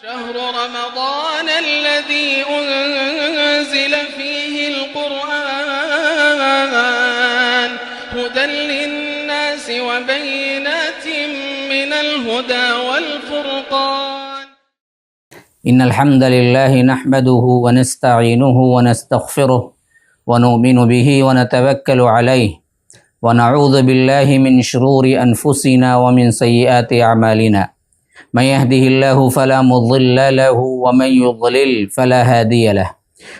شهر رمضان الذي أنزل فيه القرآن هدى للناس وبينات من الهدى والفرقان. إن الحمد لله نحمده ونستعينه ونستغفره ونؤمن به ونتوكل عليه ونعوذ بالله من شرور أنفسنا ومن سيئات أعمالنا. من يهده الله فلا مضل له ومن يضلل فلا هادي له.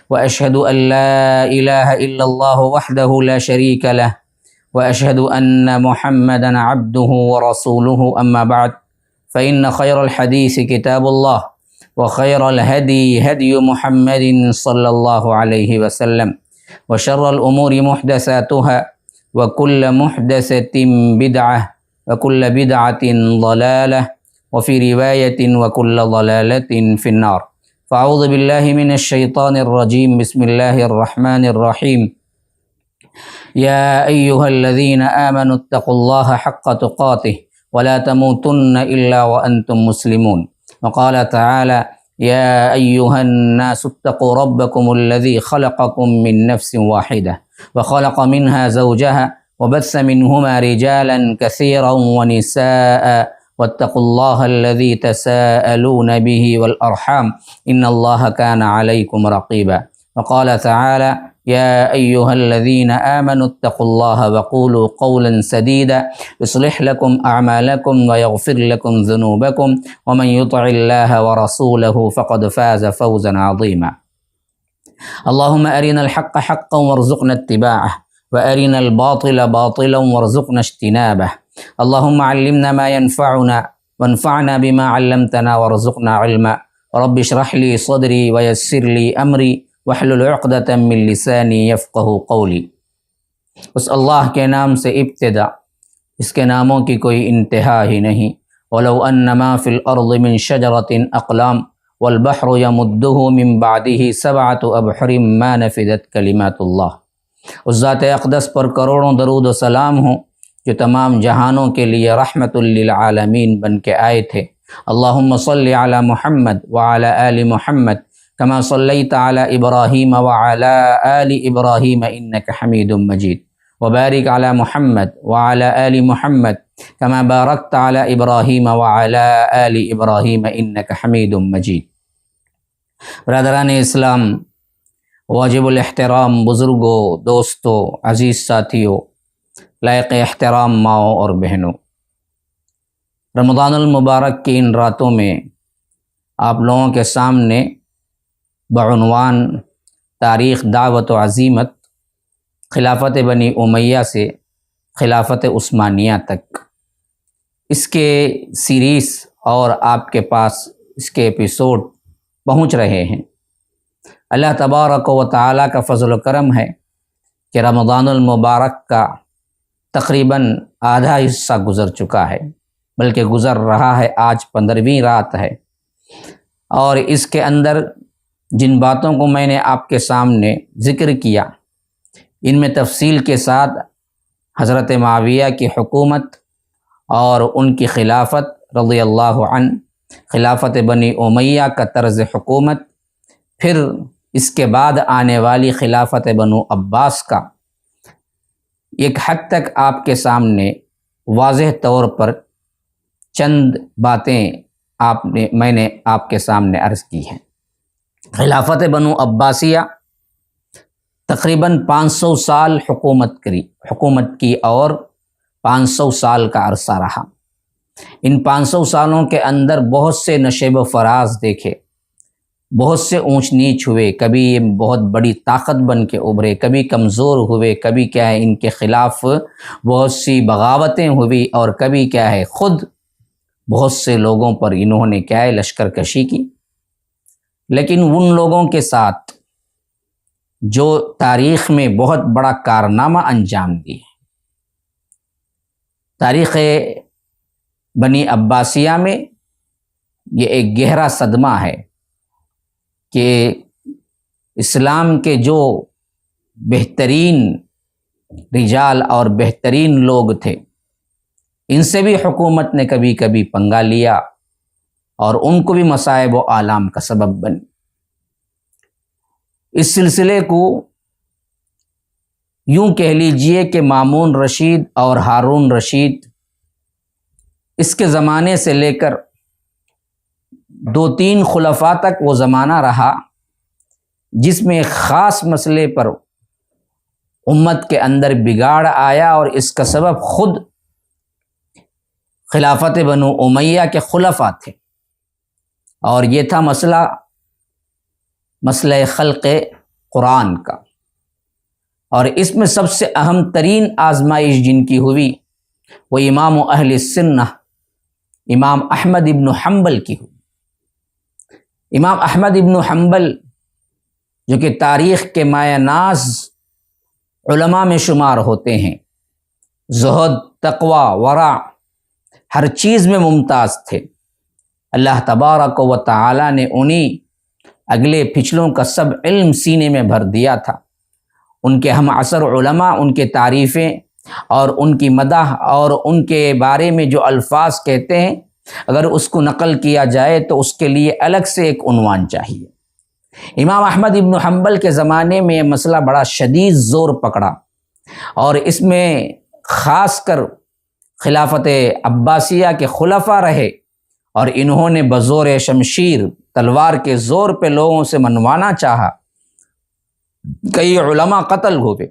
وأشهد أن لا إله إلا الله وحده لا شريك له وأشهد أن محمدا عبده ورسوله. أما بعد فإن خير الحديث كتاب الله وخير الهدي هدي محمد صلى الله عليه وسلم وشر الأمور محدثاتها وكل محدثة بدعة وكل بدعة ضلالة وفي رواية وكل ضلالة في النار. فأعوذ بالله من الشيطان الرجيم. بسم الله الرحمن الرحيم. يا أيها الذين آمنوا اتقوا الله حق تقاته ولا تموتن إلا وأنتم مسلمون. وقال تعالى يا أيها الناس اتقوا ربكم الذي خلقكم من نفس واحدة وخلق منها زوجها وبث منهما رجالا كثيرا ونساء واتقوا الله الذي تساءلون به والأرحام إن الله كان عليكم رقيبا. وقال تعالى يا أيها الذين آمنوا اتقوا الله وقولوا قولا سديدا يصلح لكم أعمالكم ويغفر لكم ذنوبكم ومن يطع الله ورسوله فقد فاز فوزا عظيما. اللهم أرنا الحق حقا وارزقنا اتباعه وأرنا الباطل باطلا وارزقنا اجتنابه. اللهم علمنا ما ينفعنا وانفعنا بما علمتنا وارزقنا علما. رب اشرح لي صدري ويسر لي أمري واحلل عقدة من لساني يفقه قولی. اس اللہ کے نام سے ابتدا، اس کے ناموں کی کوئی انتہا ہی نہیں. ولو ان ما فی الارض من شجرۃ اقلام والبحر يمده من بعده سبعة ابحر ما نفدت کلمات اللہ. اس ذات اقدس پر کروڑوں درود و سلام ہوں جو تمام جہانوں کے لیے رحمت للعالمین بن کے آئے تھے. اللہم صل علی محمد وعلی آل محمد كما صليت على إبراهيم وعلى آل إبراهيم إنك حميد مجيد. وبارك على محمد وعلى آل محمد كما باركت على إبراهيم وعلى آل إبراهيم إنك حميد مجيد. برادران اسلام، واجب الاحترام بزرگوں، دوستوں، عزیز ساتھیوں، لائق احترام ماؤں اور بہنوں، رمضان المبارک کی ان راتوں میں آپ لوگوں کے سامنے بعنوان تاریخ دعوت و عزیمت، خلافت بنی امیہ سے خلافت عثمانیہ تک، اس کے سیریز اور آپ کے پاس اس کے ایپیسوڈ پہنچ رہے ہیں. اللہ تبارک و تعالیٰ کا فضل و کرم ہے کہ رمضان المبارک کا تقریباً آدھا حصہ گزر چکا ہے، بلکہ گزر رہا ہے. آج 15ویں رات ہے، اور اس کے اندر جن باتوں کو میں نے آپ کے سامنے ذکر کیا، ان میں تفصیل کے ساتھ حضرت معاویہ کی حکومت اور ان کی خلافت رضی اللہ عنہ، خلافت بنی امیہ کا طرز حکومت، پھر اس کے بعد آنے والی خلافت بنو عباس کا ایک حد تک آپ کے سامنے واضح طور پر چند باتیں میں نے آپ کے سامنے عرض کی ہیں. خلافت بنو عباسیہ تقریباً 500 سال حکومت کی اور 500 سال کا عرصہ رہا. ان 500 سالوں کے اندر بہت سے نشیب و فراز دیکھے، بہت سے اونچ نیچ ہوئے. کبھی یہ بہت بڑی طاقت بن کے ابھرے، کبھی کمزور ہوئے، کبھی کیا ہے ان کے خلاف بہت سی بغاوتیں ہوئی، اور کبھی کیا ہے خود بہت سے لوگوں پر انہوں نے کیا ہے لشکر کشی کی. لیکن ان لوگوں کے ساتھ جو تاریخ میں بہت بڑا کارنامہ انجام دیے، تاریخ بنی عباسیہ میں یہ ایک گہرا صدمہ ہے کہ اسلام کے جو بہترین رجال اور بہترین لوگ تھے، ان سے بھی حکومت نے کبھی کبھی پنگا لیا اور ان کو بھی مصائب و آلام کا سبب بنی۔ اس سلسلے کو یوں کہہ لیجئے کہ مامون رشید اور ہارون رشید اس کے زمانے سے لے کر 2-3 خلفاء تک وہ زمانہ رہا جس میں ایک خاص مسئلے پر امت کے اندر بگاڑ آیا، اور اس کا سبب خود خلافت بنو امیہ کے خلفاء تھے، اور یہ تھا مسئلہ خلق قرآن کا۔ اور اس میں سب سے اہم ترین آزمائش جن کی ہوئی وہ امام اہل سنہ امام احمد ابن حنبل کی ہوئی۔ امام احمد ابن حنبل جو کہ تاریخ کے مایہ ناز علماء میں شمار ہوتے ہیں، زہد، تقوی، ورع، ہر چیز میں ممتاز تھے۔ اللہ تبارک و تعالی نے انہی اگلے پچھلوں کا سب علم سینے میں بھر دیا تھا۔ ان کے ہم عصر علماء ان کے تعریفیں اور ان کی مدح اور ان کے بارے میں جو الفاظ کہتے ہیں، اگر اس کو نقل کیا جائے تو اس کے لیے الگ سے ایک عنوان چاہیے۔ امام احمد ابن حنبل کے زمانے میں یہ مسئلہ بڑا شدید زور پکڑا، اور اس میں خاص کر خلافت عباسیہ کے خلفاء رہے، اور انہوں نے بزور شمشیر تلوار کے زور پہ لوگوں سے منوانا چاہا۔ کئی علماء قتل ہوئے،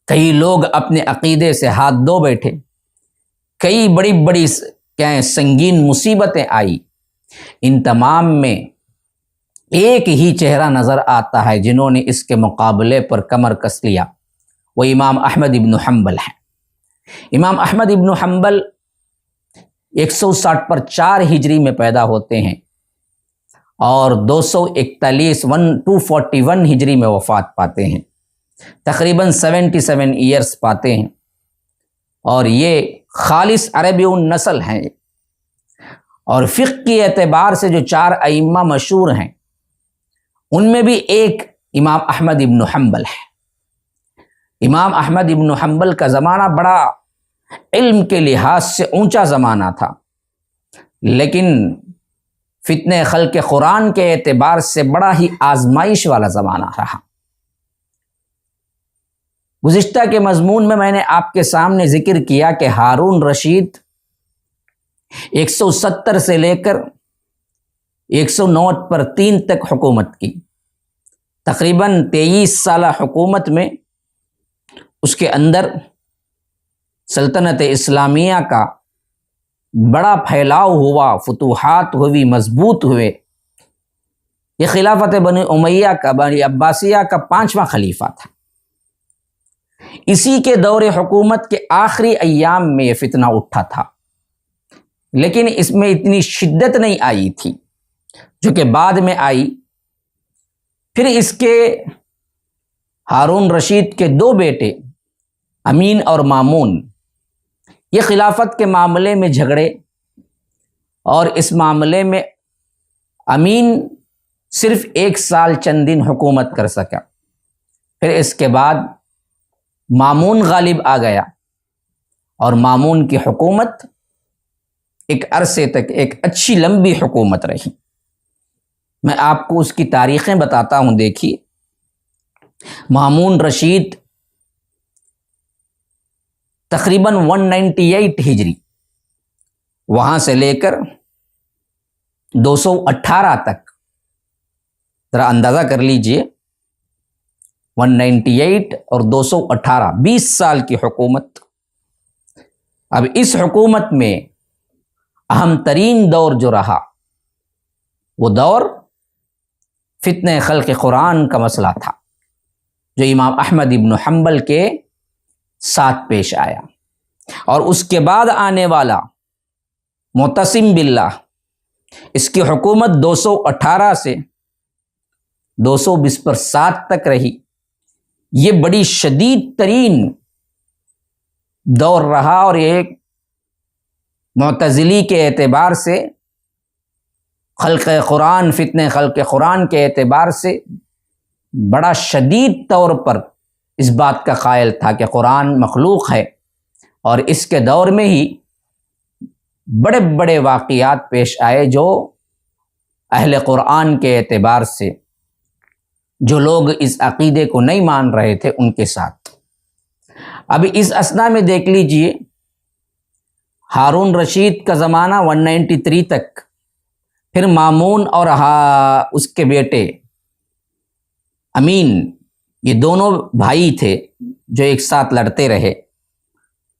کئی لوگ اپنے عقیدے سے ہاتھ دھو بیٹھے، کئی بڑی سنگین مصیبتیں آئی۔ ان تمام میں ایک ہی چہرہ نظر آتا ہے جنہوں نے اس کے مقابلے پر کمر کس لیا، وہ امام احمد ابن حنبل ہیں۔ امام احمد ابن حنبل 160 پر 4 ہجری میں پیدا ہوتے ہیں اور 241 ہجری میں وفات پاتے ہیں، تقریباً 77 ایئرز پاتے ہیں، اور یہ خالص عربی النسل ہیں۔ اور فقہ کی اعتبار سے جو 4 ائمہ مشہور ہیں ان میں بھی ایک امام احمد ابن حنبل ہے۔ امام احمد ابن حنبل کا زمانہ بڑا علم کے لحاظ سے اونچا زمانہ تھا، لیکن فتنہ خلق قرآن کے اعتبار سے بڑا ہی آزمائش والا زمانہ رہا۔ گزشتہ کے مضمون میں نے آپ کے سامنے ذکر کیا کہ ہارون رشید 170 سے لے کر 109 پر 3 تک حکومت کی۔ تقریباً 23 سالہ حکومت میں اس کے اندر سلطنت اسلامیہ کا بڑا پھیلاؤ ہوا، فتوحات ہوئی، مضبوط ہوئے۔ یہ خلافت بنی امیہ کا، بنی عباسیہ کا 5واں خلیفہ تھا۔ اسی کے دور حکومت کے آخری ایام میں یہ فتنہ اٹھا تھا، لیکن اس میں اتنی شدت نہیں آئی تھی جو کہ بعد میں آئی۔ پھر اس کے ہارون رشید کے 2 بیٹے امین اور مامون یہ خلافت کے معاملے میں جھگڑے، اور اس معاملے میں امین صرف 1 سال چند دن حکومت کر سکا۔ پھر اس کے بعد مامون غالب آ گیا، اور مامون کی حکومت ایک عرصے تک ایک اچھی لمبی حکومت رہی۔ میں آپ کو اس کی تاریخیں بتاتا ہوں۔ دیکھیے، مامون رشید تقریباً 198 ہجری، وہاں سے لے کر 218 تک، ذرا اندازہ کر لیجئے، 198 اور 218، 20 سال کی حکومت۔ اب اس حکومت میں اہم ترین دور جو رہا وہ دور فتنہ خلق قرآن کا مسئلہ تھا، جو امام احمد ابن حنبل کے ساتھ پیش آیا۔ اور اس کے بعد آنے والا معتصم باللہ، اس کی حکومت 218 سے 220 پر 7 تک رہی۔ یہ بڑی شدید ترین دور رہا، اور ایک معتزلی کے اعتبار سے، خلق قرآن، فتنہ خلق قرآن کے اعتبار سے بڑا شدید طور پر اس بات کا قائل تھا کہ قرآن مخلوق ہے، اور اس کے دور میں ہی بڑے بڑے واقعات پیش آئے جو اہل قرآن کے اعتبار سے جو لوگ اس عقیدے کو نہیں مان رہے تھے ان کے ساتھ۔ اب اس اثنا میں دیکھ لیجئے، ہارون رشید کا زمانہ 193 تک، پھر مامون اور اس کے بیٹے امین، یہ دونوں بھائی تھے جو ایک ساتھ لڑتے رہے۔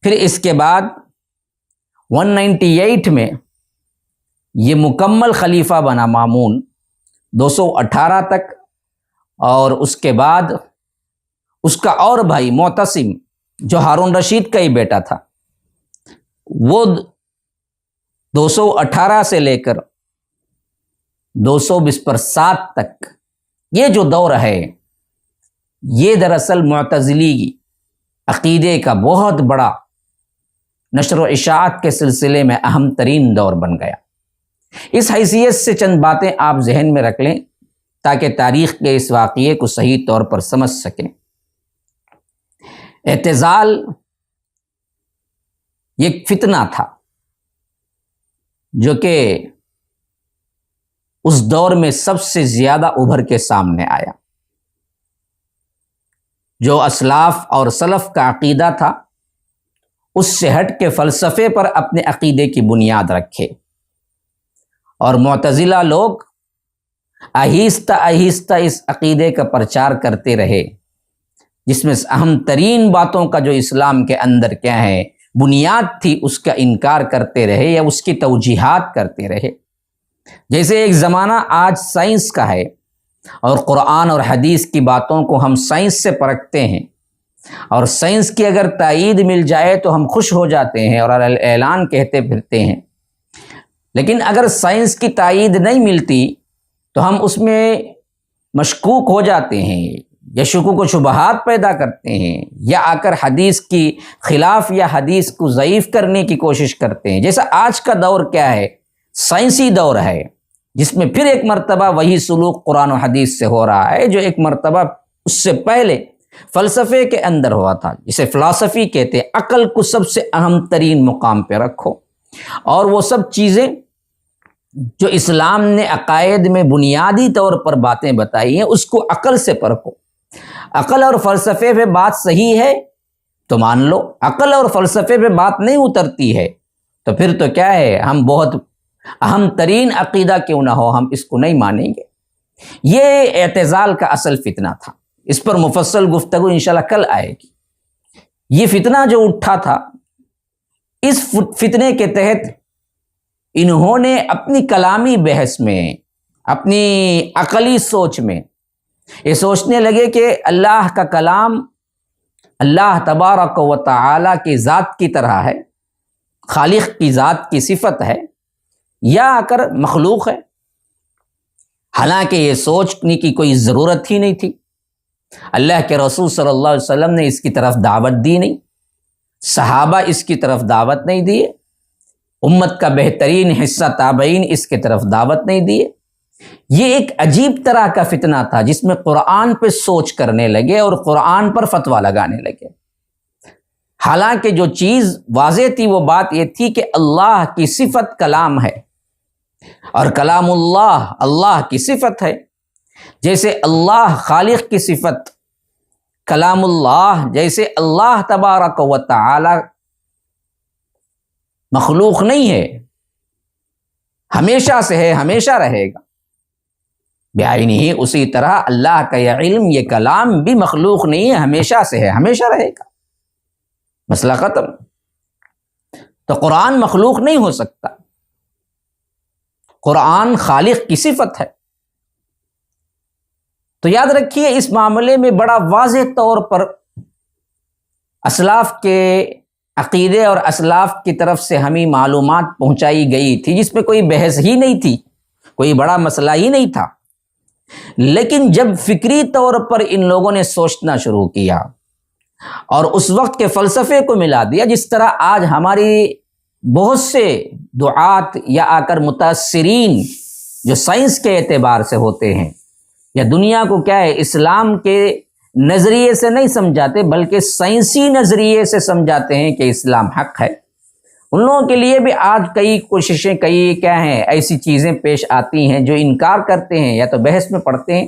پھر اس کے بعد 198 میں یہ مکمل خلیفہ بنا مامون 218 تک، اور اس کے بعد اس کا اور بھائی معتصم جو ہارون رشید کا ہی بیٹا تھا، وہ 218 سے لے کر 227 تک یہ جو دور ہے، یہ دراصل معتزلی عقیدے کا بہت بڑا نشر و اشاعت کے سلسلے میں اہم ترین دور بن گیا۔ اس حیثیت سے چند باتیں آپ ذہن میں رکھ لیں تاکہ تاریخ کے اس واقعے کو صحیح طور پر سمجھ سکیں۔ اعتزال یہ ایک فتنہ تھا جو کہ اس دور میں سب سے زیادہ ابھر کے سامنے آیا۔ جو اسلاف اور سلف کا عقیدہ تھا اس سے ہٹ کے فلسفے پر اپنے عقیدے کی بنیاد رکھے، اور معتزلہ لوگ آہستہ آہستہ اس عقیدے کا پرچار کرتے رہے، جس میں اہم ترین باتوں کا جو اسلام کے اندر کیا ہے بنیاد تھی اس کا انکار کرتے رہے یا اس کی توجیحات کرتے رہے۔ جیسے ایک زمانہ آج سائنس کا ہے اور قرآن اور حدیث کی باتوں کو ہم سائنس سے پرکھتے ہیں، اور سائنس کی اگر تائید مل جائے تو ہم خوش ہو جاتے ہیں اور اعلان کہتے پھرتے ہیں، لیکن اگر سائنس کی تائید نہیں ملتی تو ہم اس میں مشکوک ہو جاتے ہیں یا شکوک و شبہات پیدا کرتے ہیں، یا آ کر حدیث کی خلاف یا حدیث کو ضعیف کرنے کی کوشش کرتے ہیں۔ جیسا آج کا دور کیا ہے، سائنسی دور ہے، جس میں پھر ایک مرتبہ وہی سلوک قرآن و حدیث سے ہو رہا ہے جو ایک مرتبہ اس سے پہلے فلسفے کے اندر ہوا تھا، جسے فلسفی کہتے ہیں۔ عقل کو سب سے اہم ترین مقام پہ رکھو، اور وہ سب چیزیں جو اسلام نے عقائد میں بنیادی طور پر باتیں بتائی ہیں اس کو عقل سے پرکھو۔ عقل اور فلسفے پہ بات صحیح ہے تو مان لو، عقل اور فلسفے پہ بات نہیں اترتی ہے تو پھر تو کیا ہے، ہم بہت اہم ترین عقیدہ کیوں نہ ہو ہم اس کو نہیں مانیں گے۔ یہ اعتزال کا اصل فتنہ تھا، اس پر مفصل گفتگو انشاءاللہ کل آئے گی۔ یہ فتنہ جو اٹھا تھا، اس فتنے کے تحت انہوں نے اپنی کلامی بحث میں، اپنی عقلی سوچ میں یہ سوچنے لگے کہ اللہ کا کلام اللہ تبارک و تعالی کی ذات کی طرح ہے، خالق کی ذات کی صفت ہے، یا آ کر مخلوق ہے۔ حالانکہ یہ سوچنے کی کوئی ضرورت ہی نہیں تھی، اللہ کے رسول صلی اللہ علیہ وسلم نے اس کی طرف دعوت دی نہیں، صحابہ اس کی طرف دعوت نہیں دیے، امت کا بہترین حصہ تابعین اس کی طرف دعوت نہیں دیے۔ یہ ایک عجیب طرح کا فتنہ تھا جس میں قرآن پہ سوچ کرنے لگے اور قرآن پر فتویٰ لگانے لگے، حالانکہ جو چیز واضح تھی وہ بات یہ تھی کہ اللہ کی صفت کلام ہے، اور کلام اللہ اللہ کی صفت ہے۔ جیسے اللہ خالق کی صفت، کلام اللہ جیسے اللہ تبارک و تعالی مخلوق نہیں ہے، ہمیشہ سے ہے، ہمیشہ رہے گا بعینہ ہی، اسی طرح اللہ کا یہ علم، یہ کلام بھی مخلوق نہیں ہے، ہمیشہ سے ہے، ہمیشہ رہے گا، مسئلہ ختم۔ تو قرآن مخلوق نہیں ہو سکتا، قرآن خالق کی صفت ہے۔ تو یاد رکھیے اس معاملے میں بڑا واضح طور پر اسلاف کے عقیدے اور اسلاف کی طرف سے ہمیں معلومات پہنچائی گئی تھی جس میں کوئی بحث ہی نہیں تھی، کوئی بڑا مسئلہ ہی نہیں تھا۔ لیکن جب فکری طور پر ان لوگوں نے سوچنا شروع کیا اور اس وقت کے فلسفے کو ملا دیا، جس طرح آج ہماری بہت سے دعات یا آ کر متاثرین جو سائنس کے اعتبار سے ہوتے ہیں یا دنیا کو کیا ہے اسلام کے نظریے سے نہیں سمجھاتے بلکہ سائنسی نظریے سے سمجھاتے ہیں کہ اسلام حق ہے، ان لوگوں کے لیے بھی آج کئی کوششیں، کئی کیا ہیں ایسی چیزیں پیش آتی ہیں جو انکار کرتے ہیں یا تو بحث میں پڑھتے ہیں،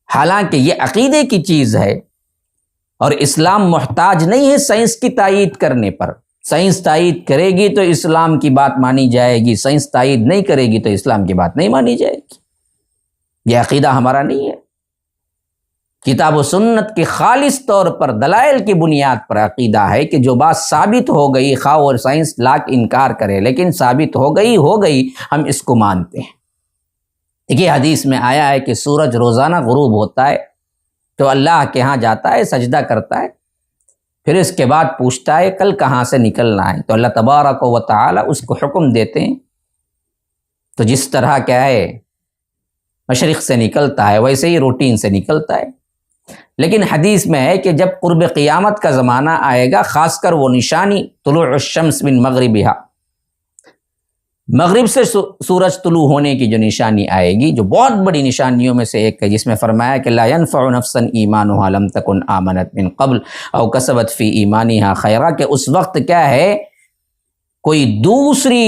حالانکہ یہ عقیدے کی چیز ہے اور اسلام محتاج نہیں ہے سائنس کی تائید کرنے پر۔ سائنس تائید کرے گی تو اسلام کی بات مانی جائے گی، سائنس تائید نہیں کرے گی تو اسلام کی بات نہیں مانی جائے گی۔ یہ عقیدہ ہمارا نہیں ہے۔ کتاب و سنت کی خالص طور پر دلائل کی بنیاد پر عقیدہ ہے کہ جو بات ثابت ہو گئی، خواہ اور سائنس لاکھ انکار کرے، لیکن ثابت ہو گئی ہم اس کو مانتے ہیں۔ دیکھیے حدیث میں آیا ہے کہ سورج روزانہ غروب ہوتا ہے تو اللہ کے ہاں جاتا ہے، سجدہ کرتا ہے، پھر اس کے بعد پوچھتا ہے کل کہاں سے نکلنا ہے، تو اللہ تبارک و تعالی اس کو حکم دیتے ہیں، تو جس طرح کیا ہے مشرق سے نکلتا ہے ویسے ہی روٹین سے نکلتا ہے۔ لیکن حدیث میں ہے کہ جب قرب قیامت کا زمانہ آئے گا، خاص کر وہ نشانی طلوع الشمس من مغربہا، مغرب سے سورج طلوع ہونے کی جو نشانی آئے گی، جو بہت بڑی نشانیوں میں سے ایک ہے، جس میں فرمایا کہ لا ينفع نفسا ایمانها لم تکن آمنت من قبل او کسبت فی ایمانها خیرا، کہ اس وقت کیا ہے کوئی دوسری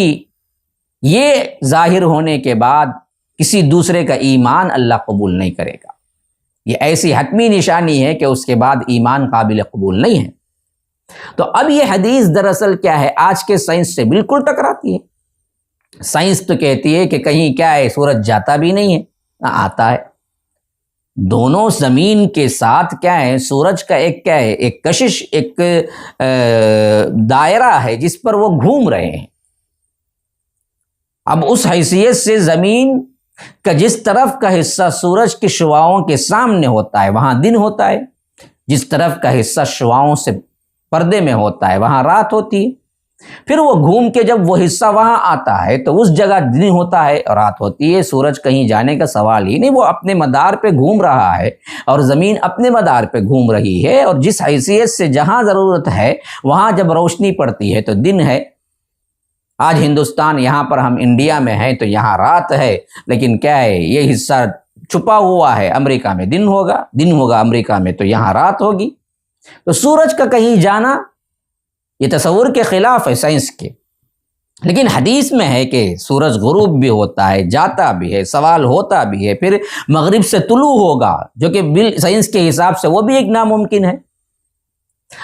یہ ظاہر ہونے کے بعد کسی دوسرے کا ایمان اللہ قبول نہیں کرے گا۔ یہ ایسی حتمی نشانی ہے کہ اس کے بعد ایمان قابل قبول نہیں ہے۔ تو اب یہ حدیث دراصل کیا ہے، آج کے سائنس سے بالکل ٹکراتی ہے۔ سائنس تو کہتی ہے کہ کہیں کیا ہے سورج جاتا بھی نہیں ہے نہ آتا ہے، دونوں زمین کے ساتھ کیا ہے سورج کا ایک کیا ہے ایک کشش، ایک دائرہ ہے جس پر وہ گھوم رہے ہیں۔ اب اس حیثیت سے زمین کا جس طرف کا حصہ سورج کی شعاعوں کے سامنے ہوتا ہے وہاں دن ہوتا ہے، جس طرف کا حصہ شعاعوں سے پردے میں ہوتا ہے وہاں رات ہوتی ہے، پھر وہ گھوم کے جب وہ حصہ وہاں آتا ہے تو اس جگہ دن ہوتا ہے اور رات ہوتی ہے۔ سورج کہیں جانے کا سوال ہی نہیں، وہ اپنے مدار پہ گھوم رہا ہے اور زمین اپنے مدار پہ گھوم رہی ہے، اور جس حیثیت سے جہاں ضرورت ہے وہاں جب روشنی پڑتی ہے تو دن ہے۔ آج ہندوستان، یہاں پر ہم انڈیا میں ہیں تو یہاں رات ہے، لیکن کیا ہے یہ حصہ چھپا ہوا ہے، امریکہ میں دن ہوگا امریکہ میں تو یہاں رات ہوگی۔ تو سورج کا کہیں جانا یہ تصور کے خلاف ہے سائنس کے، لیکن حدیث میں ہے کہ سورج غروب بھی ہوتا ہے، جاتا بھی ہے، سوال ہوتا بھی ہے، پھر مغرب سے طلوع ہوگا، جو کہ سائنس کے حساب سے وہ بھی ایک ناممکن ہے۔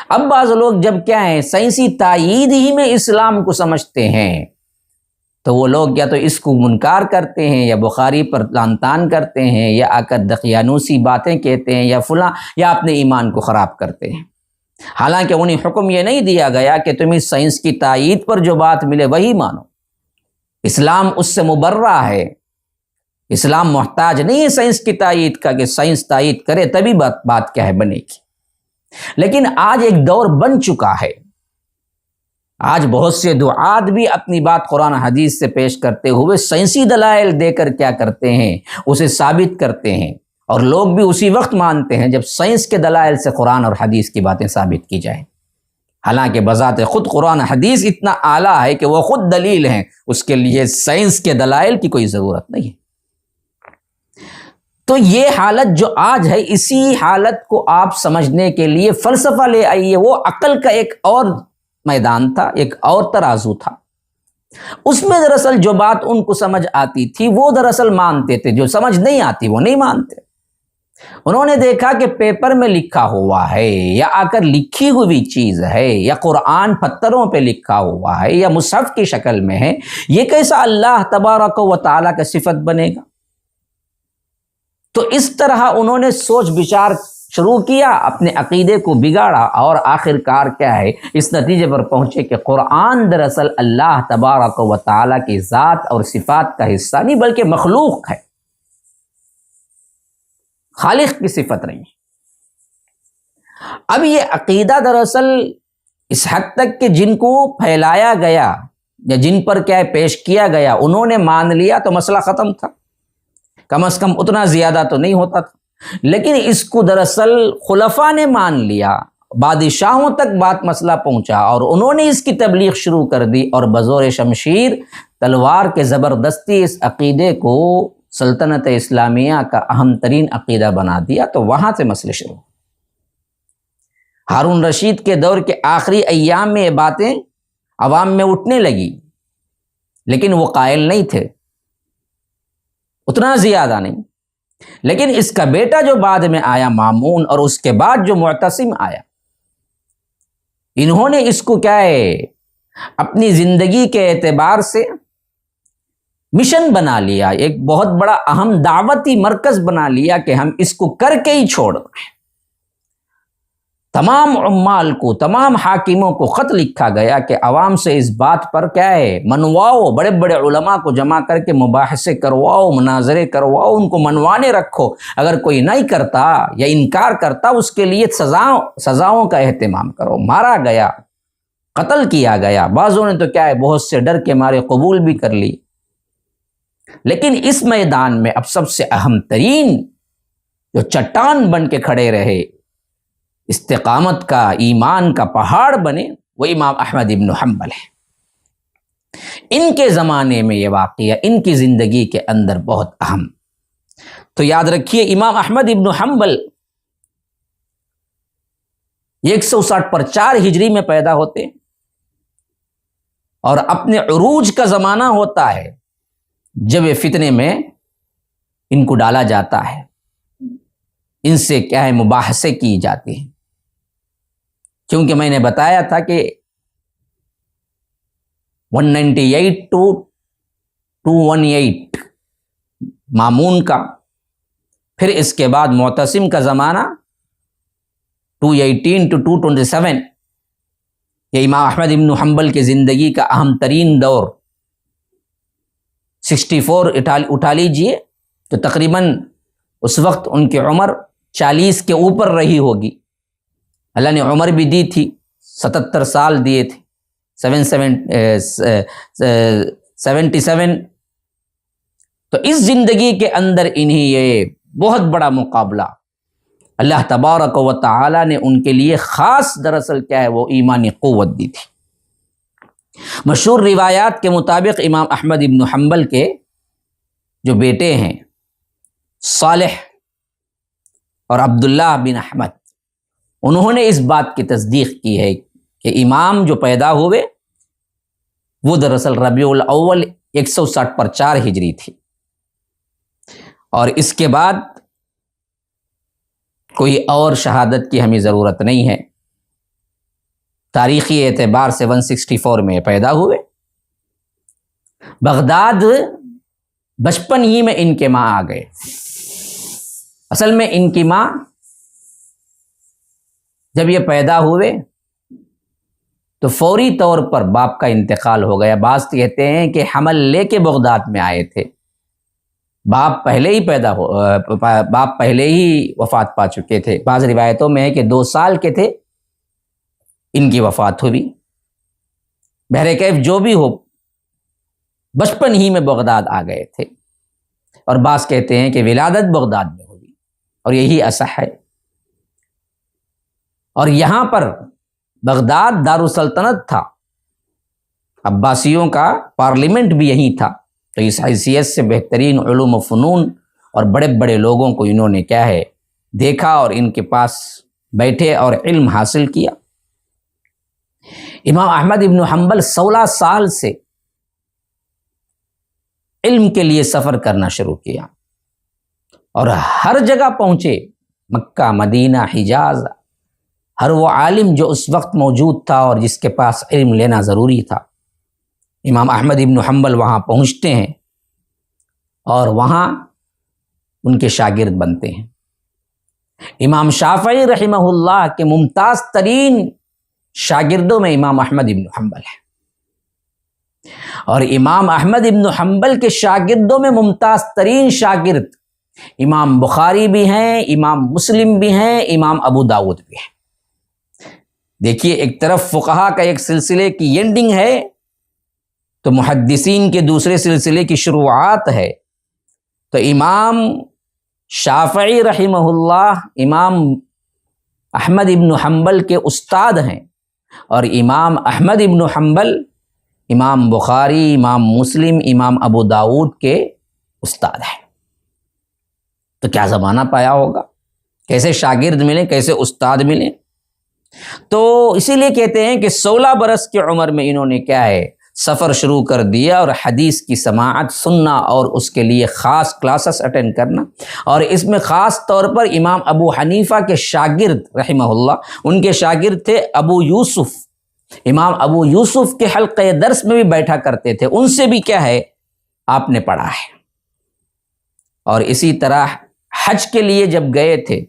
اب بعض لوگ جب کیا ہے سائنسی تائید ہی میں اسلام کو سمجھتے ہیں تو وہ لوگ یا تو اس کو منکار کرتے ہیں یا بخاری پر لعن طعن کرتے ہیں یا آ کر دقیانوسی باتیں کہتے ہیں یا فلاں، یا اپنے ایمان کو خراب کرتے ہیں، حالانکہ انہیں حکم یہ نہیں دیا گیا کہ تم اس سائنس کی تائید پر جو بات ملے وہی مانو۔ اسلام اس سے مبرہ ہے، اسلام محتاج نہیں ہے سائنس کی تائید کا کہ سائنس تائید کرے تبھی بات کیا ہے بنے گی۔ لیکن آج ایک دور بن چکا ہے، آج بہت سے دعات بھی اپنی بات قرآن حدیث سے پیش کرتے ہوئے سائنسی دلائل دے کر کیا کرتے ہیں اسے ثابت کرتے ہیں، اور لوگ بھی اسی وقت مانتے ہیں جب سائنس کے دلائل سے قرآن اور حدیث کی باتیں ثابت کی جائیں، حالانکہ بذات خود قرآن حدیث اتنا اعلیٰ ہے کہ وہ خود دلیل ہیں، اس کے لیے سائنس کے دلائل کی کوئی ضرورت نہیں ہے۔ تو یہ حالت جو آج ہے، اسی حالت کو آپ سمجھنے کے لیے فلسفہ لے آئیے۔ وہ عقل کا ایک اور میدان تھا، ایک اور ترازو تھا، اس میں دراصل جو بات ان کو سمجھ آتی تھی وہ دراصل مانتے تھے، جو سمجھ نہیں آتی وہ نہیں مانتے۔ انہوں نے دیکھا کہ پیپر میں لکھا ہوا ہے یا آ کر لکھی ہوئی چیز ہے یا قرآن پتھروں پہ لکھا ہوا ہے یا مصحف کی شکل میں ہے، یہ کیسا اللہ تبارک و تعالیٰ کا صفت بنے گا؟ تو اس طرح انہوں نے سوچ بچار شروع کیا، اپنے عقیدے کو بگاڑا، اور آخر کار کیا ہے اس نتیجے پر پہنچے کہ قرآن دراصل اللہ تبارک و تعالیٰ کی ذات اور صفات کا حصہ نہیں بلکہ مخلوق ہے، خالق کی صفت نہیں۔ اب یہ عقیدہ دراصل اس حد تک کہ جن کو پھیلایا گیا یا جن پر کیا پیش کیا گیا انہوں نے مان لیا تو مسئلہ ختم تھا، کم از کم اتنا زیادہ تو نہیں ہوتا تھا۔ لیکن اس کو دراصل خلفاء نے مان لیا، بادشاہوں تک بات مسئلہ پہنچا اور انہوں نے اس کی تبلیغ شروع کر دی، اور بزور شمشیر تلوار کے زبردستی اس عقیدے کو سلطنت اسلامیہ کا اہم ترین عقیدہ بنا دیا۔ تو وہاں سے مسئلے شروع۔ ہارون رشید کے دور کے آخری ایام میں یہ باتیں عوام میں اٹھنے لگی، لیکن وہ قائل نہیں تھے، اتنا زیادہ نہیں۔ لیکن اس کا بیٹا جو بعد میں آیا مامون، اور اس کے بعد جو معتصم آیا، انہوں نے اس کو کیا ہے اپنی زندگی کے اعتبار سے مشن بنا لیا، ایک بہت بڑا اہم دعوتی مرکز بنا لیا کہ ہم اس کو کر کے ہی چھوڑ دیں۔ تمام عمال کو، تمام حاکموں کو خط لکھا گیا کہ عوام سے اس بات پر کیا ہے منواؤ، بڑے بڑے علماء کو جمع کر کے مباحثے کرواؤ، مناظرے کرواؤ، ان کو منوانے رکھو، اگر کوئی نہیں کرتا یا انکار کرتا اس کے لیے سزاؤں کا اہتمام کرو۔ مارا گیا، قتل کیا گیا، بعضوں نے تو کیا ہے بہت سے ڈر کے مارے قبول بھی کر لی۔ لیکن اس میدان میں اب سب سے اہم ترین جو چٹان بن کے کھڑے رہے، استقامت کا، ایمان کا پہاڑ بنے، وہ امام احمد ابن حنبل ہے۔ ان کے زمانے میں یہ واقعہ ان کی زندگی کے اندر بہت اہم۔ تو یاد رکھیے امام احمد ابن حنبل 160 پر 4 ہجری میں پیدا ہوتے، اور اپنے عروج کا زمانہ ہوتا ہے جب یہ فتنے میں ان کو ڈالا جاتا ہے، ان سے کیا ہے مباحثے کی جاتی ہیں۔ کیونکہ میں نے بتایا تھا کہ 198 to 218 مامون کا، پھر اس کے بعد معتصم کا زمانہ 218 to 227، یہ امام احمد ابن حنبل کی زندگی کا اہم ترین دور۔ 64 اٹھا لیجئے تو تقریباً اس وقت ان کی عمر 40 کے اوپر رہی ہوگی۔ اللہ نے عمر بھی دی تھی، 77 سال دیے تھے، 77۔ تو اس زندگی کے اندر انہیں یہ بہت بڑا مقابلہ اللہ تبارک و تعالی نے ان کے لیے خاص دراصل کیا ہے وہ ایمانی قوت دی تھی۔ مشہور روایات کے مطابق امام احمد ابن حنبل کے جو بیٹے ہیں صالح اور عبداللہ بن احمد، انہوں نے اس بات کی تصدیق کی ہے کہ امام جو پیدا ہوئے وہ دراصل ربیع الاول 160 پر 4 ہجری تھی، اور اس کے بعد کوئی اور شہادت کی ہمیں ضرورت نہیں ہے۔ تاریخی اعتبار سے 164 میں پیدا ہوئے۔ بغداد بچپن ہی میں ان کے ماں آ گئے۔ اصل میں ان کی ماں جب یہ پیدا ہوئے تو فوری طور پر باپ کا انتقال ہو گیا۔ بعض کہتے ہیں کہ حمل لے کے بغداد میں آئے تھے، باپ پہلے ہی وفات پا چکے تھے۔ بعض روایتوں میں ہے کہ 2 سال کے تھے ان کی وفات ہوئی۔ بہرکیف جو بھی ہو، بچپن ہی میں بغداد آ گئے تھے، اور بعض کہتے ہیں کہ ولادت بغداد میں ہوئی، اور یہی اصح ہے۔ اور یہاں پر بغداد دارالسلطنت تھا، عباسیوں کا پارلیمنٹ بھی یہیں تھا، تو اس حیثیت سے بہترین علوم و فنون اور بڑے بڑے لوگوں کو انہوں نے کیا ہے دیکھا، اور ان کے پاس بیٹھے اور علم حاصل کیا۔ امام احمد ابن حنبل 16 سال سے علم کے لیے سفر کرنا شروع کیا، اور ہر جگہ پہنچے، مکہ، مدینہ، حجاز۔ ہر وہ عالم جو اس وقت موجود تھا اور جس کے پاس علم لینا ضروری تھا، امام احمد ابن حنبل وہاں پہنچتے ہیں اور وہاں ان کے شاگرد بنتے ہیں۔ امام شافعی رحمہ اللہ کے ممتاز ترین شاگردوں میں امام احمد ابن حنبل ہے، اور امام احمد ابن حنبل کے شاگردوں میں ممتاز ترین شاگرد امام بخاری بھی ہیں، امام مسلم بھی ہیں، امام ابو داؤد بھی ہیں۔ دیکھیے، ایک طرف فقہا کا ایک سلسلے کی اینڈنگ ہے، تو محدثین کے دوسرے سلسلے کی شروعات ہے۔ تو امام شافعی رحمہ اللہ امام احمد ابن حنبل کے استاد ہیں، اور امام احمد ابن حنبل امام بخاری، امام مسلم، امام ابو داؤد کے استاد ہیں۔ تو کیا زمانہ پایا ہوگا، کیسے شاگرد ملیں، کیسے استاد ملیں۔ تو اسی لیے کہتے ہیں کہ 16 برس کی عمر میں انہوں نے کیا ہے سفر شروع کر دیا اور حدیث کی سماعت سننا اور اس کے لیے خاص کلاسز اٹینڈ کرنا، اور اس میں خاص طور پر امام ابو حنیفہ کے شاگرد رحمہ اللہ، ان کے شاگرد تھے ابو یوسف، امام ابو یوسف کے حلقہ درس میں بھی بیٹھا کرتے تھے، ان سے بھی کیا ہے آپ نے پڑھا ہے۔ اور اسی طرح حج کے لیے جب گئے تھے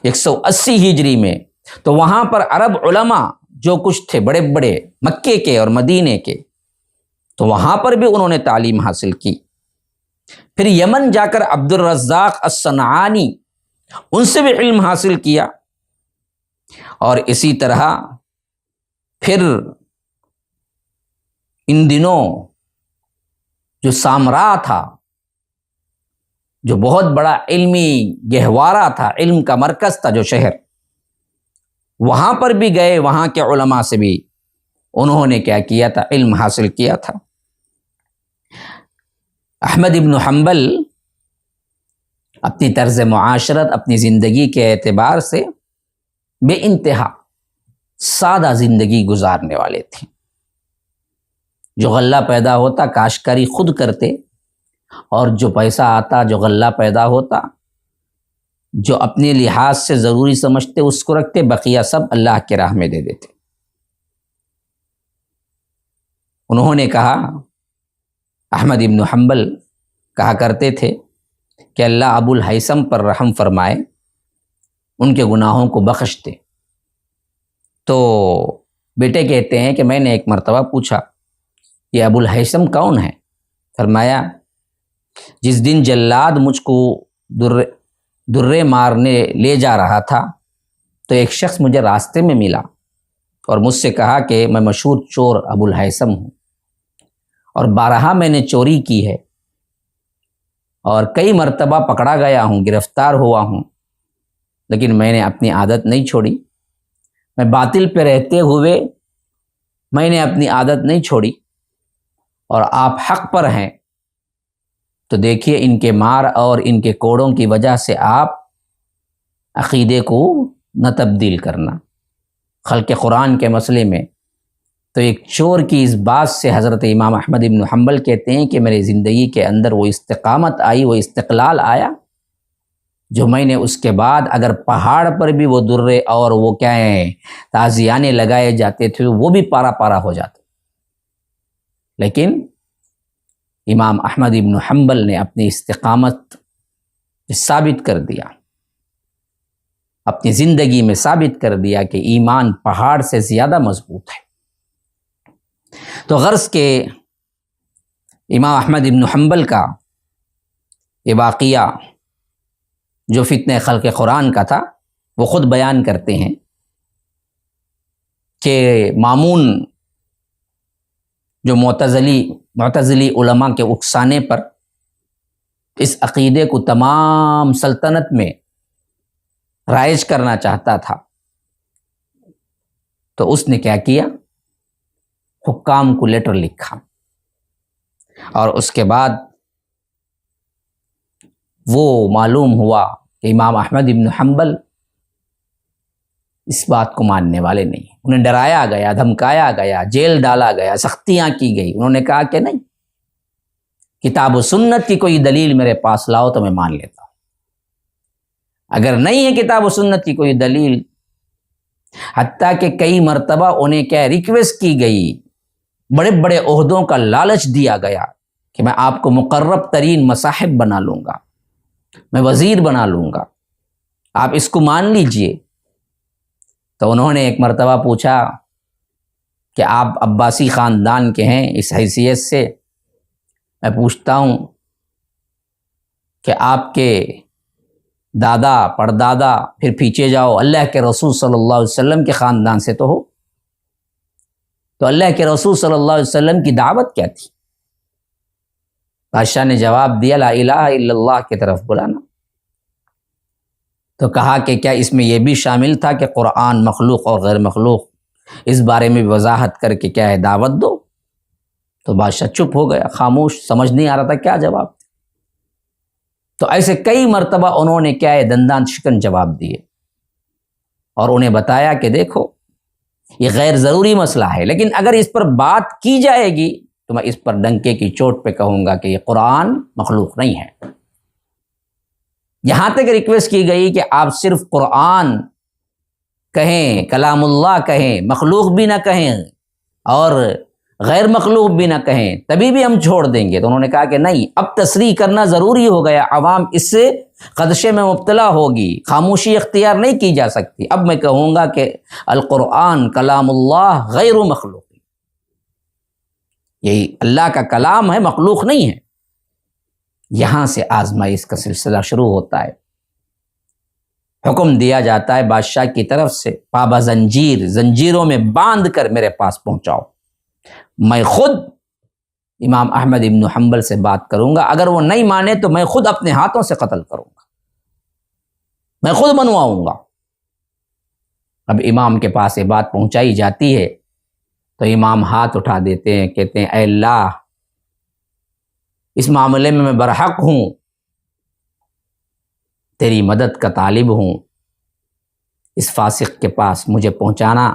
180 ہجری میں، تو وہاں پر عرب علماء جو کچھ تھے بڑے بڑے مکے کے اور مدینے کے، تو وہاں پر بھی انہوں نے تعلیم حاصل کی۔ پھر یمن جا کر عبد الرزاق الصنعانی، ان سے بھی علم حاصل کیا، اور اسی طرح پھر ان دنوں جو سامرا تھا، جو بہت بڑا علمی گہوارہ تھا، علم کا مرکز تھا جو شہر، وہاں پر بھی گئے، وہاں کے علماء سے بھی انہوں نے کیا کیا تھا علم حاصل کیا تھا۔ احمد ابن حنبل اپنی طرز معاشرت، اپنی زندگی کے اعتبار سے بے انتہا سادہ زندگی گزارنے والے تھے۔ جو غلہ پیدا ہوتا کاشتکاری خود کرتے، اور جو پیسہ آتا، جو غلہ پیدا ہوتا، جو اپنے لحاظ سے ضروری سمجھتے اس کو رکھتے، بقیہ سب اللہ کے راہ میں دے دیتے۔ انہوں نے کہا، احمد ابن حنبل کہا کرتے تھے کہ اللہ ابو الہیثم پر رحم فرمائے، ان کے گناہوں کو بخش دے۔ تو بیٹے کہتے ہیں کہ میں نے ایک مرتبہ پوچھا یہ ابو الہیثم کون ہے؟ فرمایا جس دن جلاد مجھ کو درے مارنے لے جا رہا تھا تو ایک شخص مجھے راستے میں ملا اور مجھ سے کہا کہ میں مشہور چور ابو الہیثم ہوں، اور 12 میں نے چوری کی ہے، اور کئی مرتبہ پکڑا گیا ہوں، گرفتار ہوا ہوں، لیکن میں نے اپنی عادت نہیں چھوڑی۔ میں باطل پہ رہتے ہوئے میں نے اپنی عادت نہیں چھوڑی، اور آپ حق پر ہیں تو دیکھیے ان کے مار اور ان کے کوڑوں کی وجہ سے آپ عقیدے کو نہ تبدیل کرنا۔ خلق قرآن کے مسئلے میں تو ایک چور کی اس بات سے حضرت امام احمد ابن حنبل کہتے ہیں کہ میری زندگی کے اندر وہ استقامت آئی، وہ استقلال آیا، جو میں نے اس کے بعد اگر پہاڑ پر بھی وہ درے اور وہ کیا ہیں تازیانے لگائے جاتے تھے وہ بھی پارا پارا ہو جاتے، لیکن امام احمد ابن حنبل نے اپنی استقامت ثابت کر دیا، اپنی زندگی میں ثابت کر دیا کہ ایمان پہاڑ سے زیادہ مضبوط ہے۔ تو غرض کہ امام احمد ابن حنبل کا یہ واقعہ جو فتنہ خلق قرآن کا تھا وہ خود بیان کرتے ہیں کہ مامون جو معتزلی علماء کے اکسانے پر اس عقیدے کو تمام سلطنت میں رائج کرنا چاہتا تھا، تو اس نے کیا کیا، حکام کو لیٹر لکھا، اور اس کے بعد وہ معلوم ہوا کہ امام احمد ابن حنبل اس بات کو ماننے والے نہیں، انہیں ڈرایا گیا، دھمکایا گیا، جیل ڈالا گیا، سختیاں کی گئی۔ انہوں نے کہا کہ نہیں، کتاب و سنت کی کوئی دلیل میرے پاس لاؤ تو میں مان لیتا ہوں، اگر نہیں ہے کتاب و سنت کی کوئی دلیل، حتیٰ کہ کئی مرتبہ انہیں کیا ریکویسٹ کی گئی، بڑے بڑے عہدوں کا لالچ دیا گیا کہ میں آپ کو مقرب ترین مصاحب بنا لوں گا، میں وزیر بنا لوں گا، آپ اس کو مان لیجئے۔ تو انہوں نے ایک مرتبہ پوچھا کہ آپ عباسی خاندان کے ہیں، اس حیثیت سے میں پوچھتا ہوں کہ آپ کے دادا پردادا پھر پیچھے جاؤ اللہ کے رسول صلی اللہ علیہ وسلم کے خاندان سے تو ہو، تو اللہ کے رسول صلی اللہ علیہ وسلم کی دعوت کیا تھی؟ بادشاہ نے جواب دیا لا الہ الا اللہ کی طرف بلانا۔ تو کہا کہ کیا اس میں یہ بھی شامل تھا کہ قرآن مخلوق اور غیر مخلوق، اس بارے میں وضاحت کر کے کیا ہے دعوت دو؟ تو بادشاہ چپ ہو گیا، خاموش، سمجھ نہیں آ رہا تھا کیا جواب۔ تو ایسے کئی مرتبہ انہوں نے کیا ہے دندان شکن جواب دیے، اور انہیں بتایا کہ دیکھو یہ غیر ضروری مسئلہ ہے، لیکن اگر اس پر بات کی جائے گی تو میں اس پر ڈنکے کی چوٹ پہ کہوں گا کہ یہ قرآن مخلوق نہیں ہے۔ یہاں تک ریکویسٹ کی گئی کہ آپ صرف قرآن کہیں، کلام اللہ کہیں، مخلوق بھی نہ کہیں اور غیر مخلوق بھی نہ کہیں، تبھی بھی ہم چھوڑ دیں گے۔ تو انہوں نے کہا کہ نہیں، اب تصریح کرنا ضروری ہو گیا، عوام اس سے خدشے میں مبتلا ہوگی، خاموشی اختیار نہیں کی جا سکتی۔ اب میں کہوں گا کہ القرآن کلام اللہ غیر مخلوق، یہی اللہ کا کلام ہے، مخلوق نہیں ہے۔ یہاں سے آزمائش کا سلسلہ شروع ہوتا ہے، حکم دیا جاتا ہے بادشاہ کی طرف سے، پابا زنجیر، زنجیروں میں باندھ کر میرے پاس پہنچاؤ، میں خود امام احمد ابن حنبل سے بات کروں گا، اگر وہ نہیں مانے تو میں خود اپنے ہاتھوں سے قتل کروں گا، میں خود منواؤں گا۔ اب امام کے پاس یہ بات پہنچائی جاتی ہے تو امام ہاتھ اٹھا دیتے ہیں، کہتے ہیں اے اللہ، اس معاملے میں برحق ہوں، تیری مدد کا طالب ہوں، اس فاسق کے پاس مجھے پہنچانا۔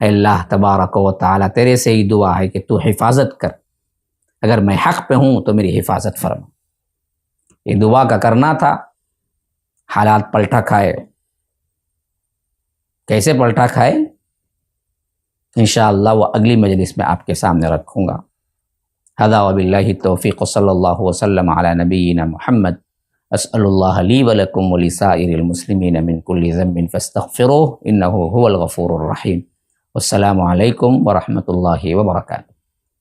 اے اللہ تبارک و تعالیٰ، تیرے سے ہی دعا ہے کہ تو حفاظت کر، اگر میں حق پہ ہوں تو میری حفاظت فرما۔ یہ دعا کا کرنا تھا، حالات پلٹا کھائے۔ کیسے پلٹا کھائے انشاءاللہ وہ اگلی مجلس میں آپ کے سامنے رکھوں گا۔ ھذا وباللہ التوفیق، صلی اللہ وسلم علی نبینا محمد۔ اسأل اللہ لی ولکم ولسائر المسلمین من کل ذنب فاستغفروہ انہ هو الغفور الرحیم۔ والسلام علیکم ورحمۃ اللہ وبرکاتہ۔